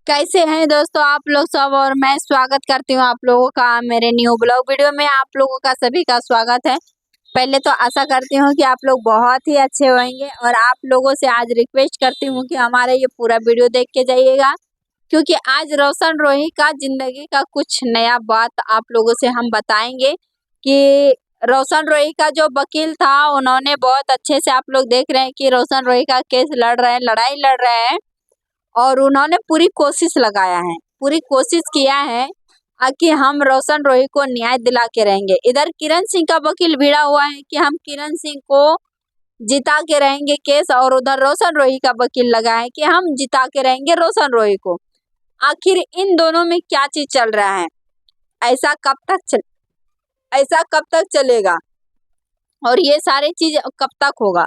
कैसे हैं दोस्तों आप लोग सब। और मैं स्वागत करती हूँ आप लोगों का मेरे न्यू ब्लॉग वीडियो में। आप लोगों का सभी का स्वागत है। पहले तो आशा करती हूँ कि आप लोग बहुत ही अच्छे होंगे और आप लोगों से आज रिक्वेस्ट करती हूँ कि हमारा ये पूरा वीडियो देख के जाइएगा, क्योंकि आज रोशन रोही का जिंदगी का कुछ नया बात आप लोगों से हम बताएंगे कि रोशन रोही का जो वकील था उन्होंने बहुत अच्छे से, आप लोग देख रहे हैं कि रोशन रोही का केस लड़ रहे हैं, लड़ाई लड़ रहे हैं और उन्होंने पूरी कोशिश लगाया है, पूरी कोशिश किया है कि हम रोशन रोही को न्याय दिला के रहेंगे। इधर किरण सिंह का वकील भिड़ा हुआ है कि हम किरण सिंह को जिता के रहेंगे केस, और उधर रोशन रोही का वकील लगा है कि हम जिता के रहेंगे रोशन रोही को। आखिर इन दोनों में क्या चीज चल रहा है? ऐसा कब तक चलेगा और ये सारी चीज कब तक होगा?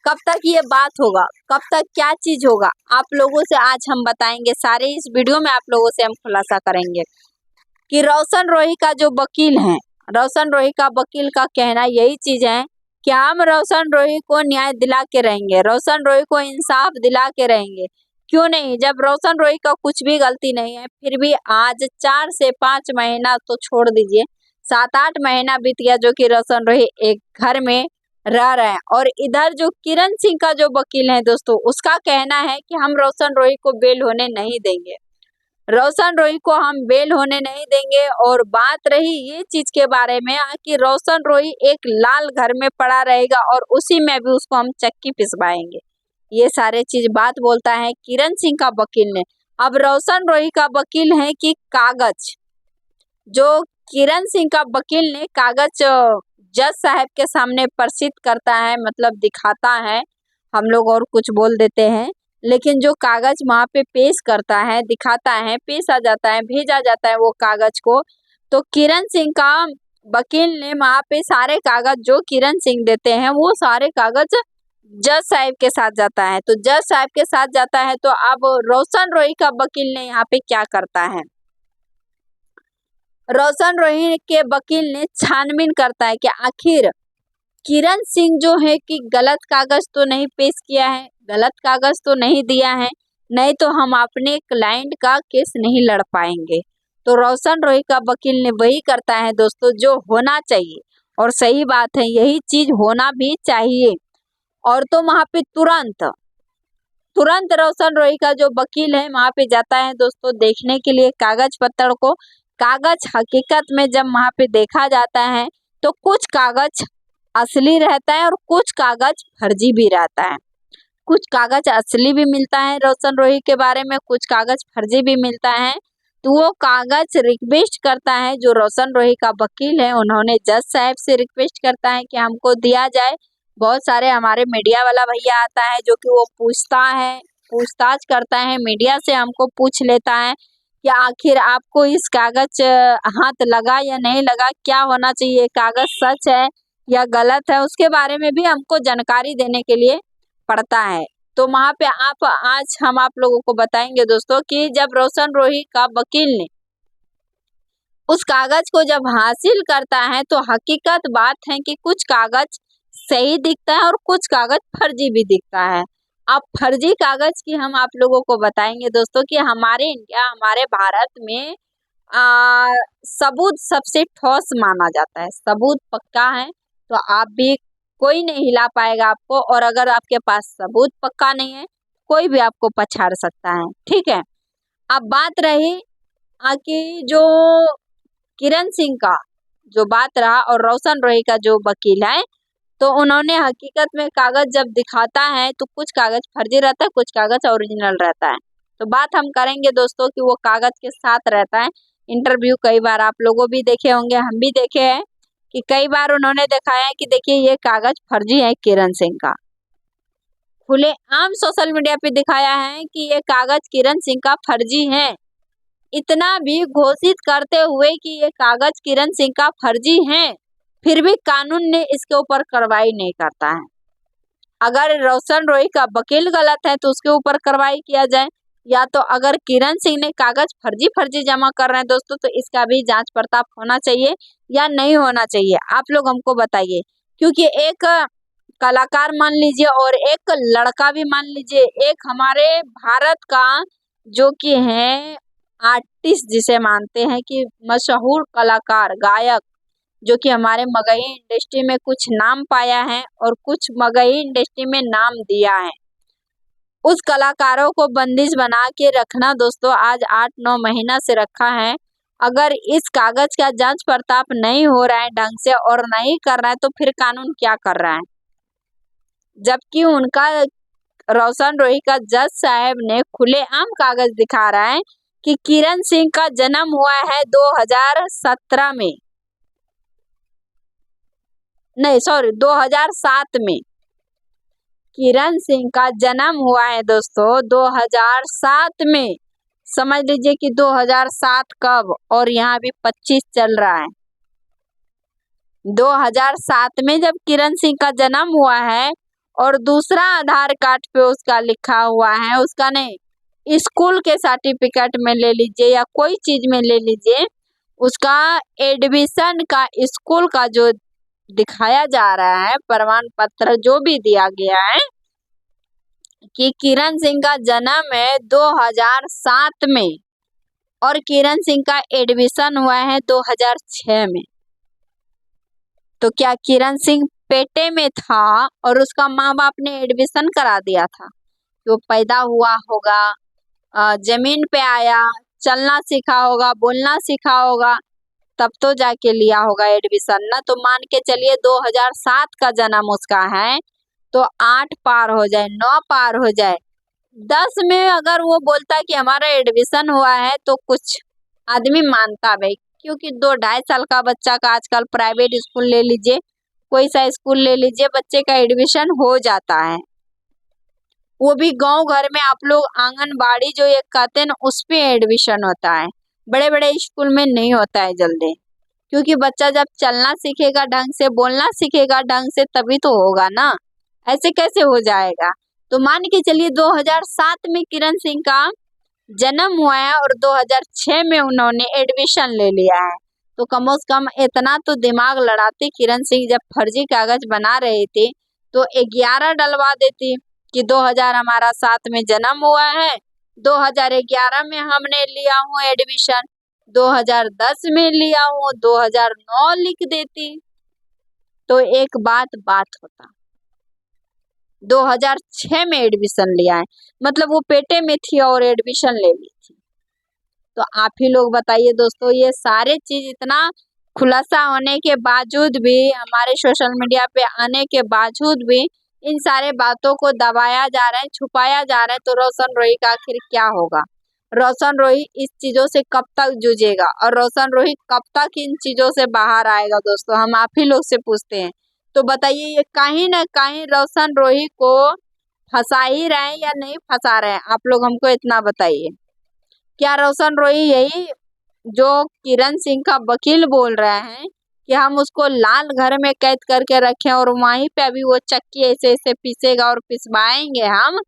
कब तक ये बात होगा? कब तक क्या चीज होगा? आप लोगों से आज हम बताएंगे, सारे इस वीडियो में आप लोगों से हम खुलासा करेंगे कि रोशन रोही का जो वकील है, रोशन रोही का वकील का कहना यही चीज है कि हम रोशन रोही को न्याय दिला के रहेंगे, रोशन रोही को इंसाफ दिला के रहेंगे। क्यों नहीं, जब रोशन रोही का कुछ भी गलती नहीं है, फिर भी आज 4 से 5 महीना तो छोड़ दीजिए, 7-8 महीना बीत गया जो कि रोशन रोही एक घर में रह रहे हैं। और इधर जो किरण सिंह का जो वकील है दोस्तों, उसका कहना है कि हम रोशन रोही को बेल होने नहीं देंगे, रोशन रोही को हम बेल होने नहीं देंगे। और बात रही ये चीज के बारे में कि रोशन रोही एक लाल घर में पड़ा रहेगा और उसी में भी उसको हम चक्की पिसवाएंगे, ये सारे चीज बात बोलता है किरण सिंह का वकील ने। अब रोशन रोही का वकील है कि कागज, जो किरण सिंह का वकील ने कागज जज साहब के सामने प्रसिद्ध करता है, मतलब दिखाता है, हम लोग और कुछ बोल देते हैं, लेकिन जो कागज वहाँ पे पेश करता है, दिखाता है, पेश आ जाता है, भेजा जाता है वो कागज को, तो किरण सिंह का वकील ने वहाँ पे सारे कागज जो किरण सिंह देते हैं वो सारे कागज जज साहब के साथ जाता है। तो जज साहब के साथ जाता है, तो अब रोशन रोही का वकील ने यहाँ पे क्या करता है, रोशन रोही के वकील ने छानबीन करता है कि आखिर किरण सिंह जो है कि गलत कागज तो नहीं पेश किया है, गलत कागज तो नहीं दिया है, नहीं तो हम अपने क्लाइंट का केस नहीं लड़ पाएंगे। तो रोशन रोही का वकील ने वही करता है दोस्तों जो होना चाहिए, और सही बात है, यही चीज होना भी चाहिए। और तो वहां पे तुरंत तुरंत रोशन रोही का जो वकील है वहां पे जाता है दोस्तों देखने के लिए कागज पत्र को। कागज हकीकत में जब वहां पे देखा जाता है तो कुछ कागज असली रहता है और कुछ कागज फर्जी भी रहता है। कुछ कागज असली भी मिलता है रोशन रोही के बारे में, कुछ कागज फर्जी भी मिलता है। तो वो कागज रिक्वेस्ट करता है, जो रोशन रोही का वकील है उन्होंने जज साहब से रिक्वेस्ट करता है कि हमको दिया जाए। बहुत सारे हमारे मीडिया वाला भैया आता है जो कि वो पूछताछ करता है, मीडिया से हमको पूछ लेता है कि आखिर आपको इस कागज हाथ लगा या नहीं लगा, क्या होना चाहिए, कागज सच है या गलत है, उसके बारे में भी हमको जानकारी देने के लिए पड़ता है। तो वहां पे आज हम आप लोगों को बताएंगे दोस्तों कि जब रोशन रोही का वकील ने उस कागज को जब हासिल करता है तो हकीकत बात है कि कुछ कागज सही दिखता है और कुछ कागज फर्जी भी दिखता है। अब फर्जी कागज की हम आप लोगों को बताएंगे दोस्तों कि हमारे इंडिया, हमारे भारत में सबूत सबसे ठोस माना जाता है, सबूत पक्का है तो आप भी, कोई नहीं हिला पाएगा आपको, और अगर आपके पास सबूत पक्का नहीं है कोई भी आपको पछाड़ सकता है, ठीक है। अब बात रही कि जो किरण सिंह का जो बात रहा और रोशन रोही का जो वकील है, तो उन्होंने हकीकत में कागज जब दिखाता है तो कुछ कागज फर्जी रहता है, कुछ कागज ओरिजिनल रहता है। तो बात हम करेंगे दोस्तों कि वो कागज के साथ रहता है। इंटरव्यू कई बार आप लोगों भी देखे होंगे, हम भी देखे हैं कि कई बार उन्होंने दिखाया है कि देखिए ये कागज फर्जी है किरण सिंह का, खुले आम सोशल मीडिया पे दिखाया है कि ये कागज किरण सिंह का फर्जी है। इतना भी घोषित करते हुए कि ये कागज किरण सिंह का फर्जी है, फिर भी कानून ने इसके ऊपर कार्रवाई नहीं करता है। अगर रोशन रोही का वकील गलत है तो उसके ऊपर कार्रवाई किया जाए, या तो अगर किरण सिंह ने कागज फर्जी जमा कर रहे हैं दोस्तों तो इसका भी जांच पड़ताल होना चाहिए या नहीं होना चाहिए, आप लोग हमको बताइए। क्योंकि एक कलाकार मान लीजिए और एक लड़का भी मान लीजिए, एक हमारे भारत का जो कि हैं आर्टिस्ट, जिसे मानते हैं कि मशहूर कलाकार गायक, जो कि हमारे मगही इंडस्ट्री में कुछ नाम पाया है और कुछ मगही इंडस्ट्री में नाम दिया है, उस कलाकारों को बंदिश बना के रखना दोस्तों आज 8-9 महीना से रखा है। अगर इस कागज का जांच पड़ताल नहीं हो रहा है ढंग से और नहीं कर रहा है तो फिर कानून क्या कर रहा है, जबकि उनका रोशन रोही का जज साहब ने खुलेआम कागज दिखा रहा है कि किरण सिंह का जन्म हुआ है 2017 में, नहीं सॉरी 2007 में। किरण सिंह का जन्म हुआ है दोस्तों 2007 में। समझ लीजिए कि 2007 कब, और यहाँ भी 25 चल रहा है। 2007 में जब किरण सिंह का जन्म हुआ है और दूसरा आधार कार्ड पे उसका लिखा हुआ है, उसका नहीं, स्कूल के सर्टिफिकेट में ले लीजिए या कोई चीज में ले लीजिए, उसका एडमिशन का स्कूल का जो दिखाया जा रहा है प्रमाण पत्र जो भी दिया गया है कि किरण सिंह का जन्म है 2007 में और किरण सिंह का एडमिशन हुआ है 2006 में। तो क्या किरण सिंह पेटे में था और उसका माँ बाप ने एडमिशन करा दिया था? तो पैदा हुआ होगा, जमीन पे आया, चलना सीखा होगा, बोलना सीखा होगा, तब तो जाके लिया होगा एडमिशन ना। तो मान के चलिए 2007 का जन्म उसका है, तो 8 पार हो जाए, 9 पार हो जाए, 10 में अगर वो बोलता है कि हमारा एडमिशन हुआ है तो कुछ आदमी मानता भाई, क्योंकि 2-2.5 साल का बच्चा का आजकल प्राइवेट स्कूल ले लीजिए, कोई सा स्कूल ले लीजिए, बच्चे का एडमिशन हो जाता है। वो भी गांव घर में आप लोग आंगनबाड़ी जो एक कहते हैं ना, उस पे एडमिशन होता है, बड़े बड़े स्कूल में नहीं होता है जल्दी, क्योंकि बच्चा जब चलना सीखेगा ढंग से, बोलना सीखेगा ढंग से, तभी तो होगा ना, ऐसे कैसे हो जाएगा। तो मान के चलिए 2007 में किरण सिंह का जन्म हुआ है और 2006 में उन्होंने एडमिशन ले लिया है। तो कम से कम इतना तो दिमाग लड़ाती किरण सिंह, जब फर्जी कागज बना रही थी तो 11 डलवा देती कि 2000 हमारा 7 में जन्म हुआ है, 2011 में हमने लिया हूँ एडमिशन, 2010 में लिया हूँ, 2009 लिख देती तो एक बात होता। 2006 में एडमिशन लिया है, मतलब वो पेटे में थी और एडमिशन ले ली थी। तो आप ही लोग बताइए दोस्तों, ये सारे चीज इतना खुलासा होने के बावजूद भी, हमारे सोशल मीडिया पे आने के बावजूद भी इन सारे बातों को दबाया जा रहा है, छुपाया जा रहा है, तो रोशन रोही का आखिर क्या होगा? रोशन रोही इस चीजों से कब तक जूझेगा और रोशन रोही कब तक इन चीजों से बाहर आएगा? दोस्तों हम आप ही लोग से पूछते हैं, तो बताइए ये कहीं ना कहीं रोशन रोही को फंसा ही रहे हैं या नहीं फंसा रहे हैं? आप लोग हमको इतना बताइए। क्या रोशन रोही यही जो किरण सिंह का वकील बोल रहे हैं कि हम उसको लाल घर में कैद करके रखें और वहीं पे अभी वो चक्की ऐसे ऐसे पीसेगा और पिसवाएंगे हम?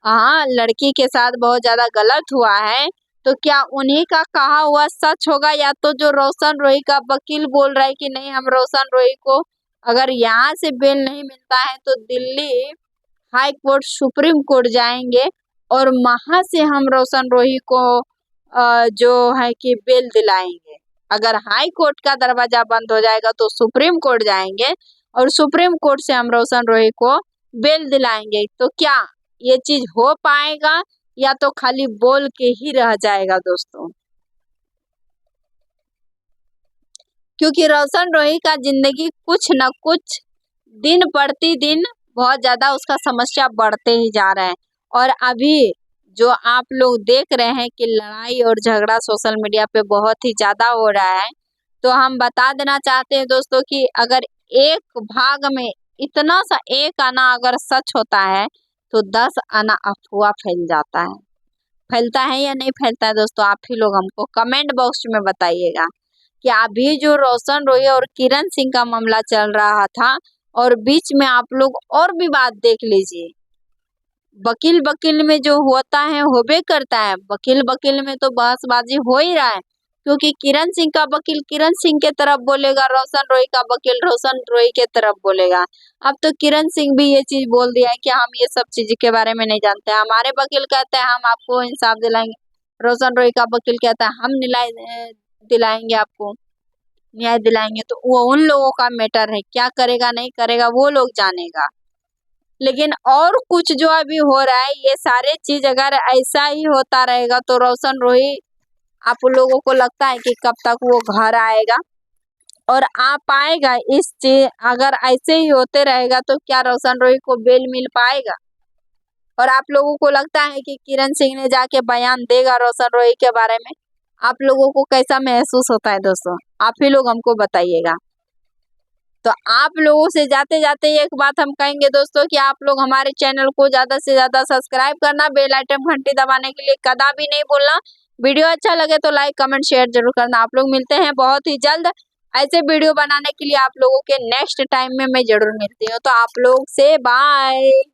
हाँ, लड़की के साथ बहुत ज्यादा गलत हुआ है, तो क्या उन्हीं का कहा हुआ सच होगा या तो जो रोशन रोही का वकील बोल रहा है कि नहीं, हम रोशन रोही को अगर यहाँ से बेल नहीं मिलता है तो Delhi high court, supreme court जाएंगे और वहां से हम रोशन रोही को जो है कि बेल दिलाएंगे। अगर हाई कोर्ट का दरवाजा बंद हो जाएगा तो सुप्रीम कोर्ट जाएंगे और सुप्रीम कोर्ट से हम रोशन रोही को बेल दिलाएंगे। तो क्या ये चीज हो पाएगा या तो खाली बोल के ही रह जाएगा दोस्तों? क्योंकि रोशन रोही का जिंदगी कुछ न कुछ दिन प्रति दिन बहुत ज्यादा उसका समस्या बढ़ते ही जा रहा है। और अभी जो आप लोग देख रहे हैं कि लड़ाई और झगड़ा सोशल मीडिया पे बहुत ही ज्यादा हो रहा है, तो हम बता देना चाहते हैं दोस्तों कि अगर एक भाग में इतना सा एक आना अगर सच होता है तो 10 आना अफवाह फैल जाता है। फैलता है या नहीं फैलता है दोस्तों? आप ही लोग हमको कमेंट बॉक्स में बताइएगा कि अभी जो रोशन रोही और किरण सिंह का मामला चल रहा था और बीच में आप लोग और भी बात देख लीजिए, वकील वकील में जो होता है होबे करता है, वकील वकील में तो बहसबाजी हो ही रहा है, क्योंकि किरण सिंह का वकील किरण सिंह के तरफ बोलेगा, रोशन रोही का वकील रोशन रोही के तरफ बोलेगा। अब तो किरण सिंह भी ये चीज बोल दिया है कि हम ये सब चीज के बारे में नहीं जानते, हमारे वकील कहते हैं हम आपको इंसाफ दिलाएंगे। रोशन रोय का वकील कहता है हम दिलाएंगे आपको न्याय दिलाएंगे, तो वो उन लोगों का मैटर है, क्या करेगा नहीं करेगा वो लोग जानेगा। लेकिन और कुछ जो अभी हो रहा है, ये सारे चीज अगर ऐसा ही होता रहेगा तो रोशन रोय, आप लोगों को लगता है कि कब तक वो घर आएगा और आ पाएगा? इस चीज अगर ऐसे ही होते रहेगा तो क्या रोशन रोय को बेल मिल पाएगा? और आप लोगों को लगता है कि किरण सिंह ने जाके बयान देगा रोशन रोय के बारे में? आप लोगों को कैसा महसूस होता है दोस्तों, आप ही लोग हमको बताइएगा। तो आप लोगों से जाते जाते एक बात हम कहेंगे दोस्तों कि आप लोग हमारे चैनल को ज्यादा से ज्यादा सब्सक्राइब करना, बेल आइकन घंटी दबाने के लिए कदापि नहीं भूलना। वीडियो अच्छा लगे तो लाइक कमेंट शेयर जरूर करना। आप लोग मिलते हैं बहुत ही जल्द ऐसे वीडियो बनाने के लिए। आप लोगों के नेक्स्ट टाइम में मैं जरूर मिलती हूँ। तो आप लोग से बाय।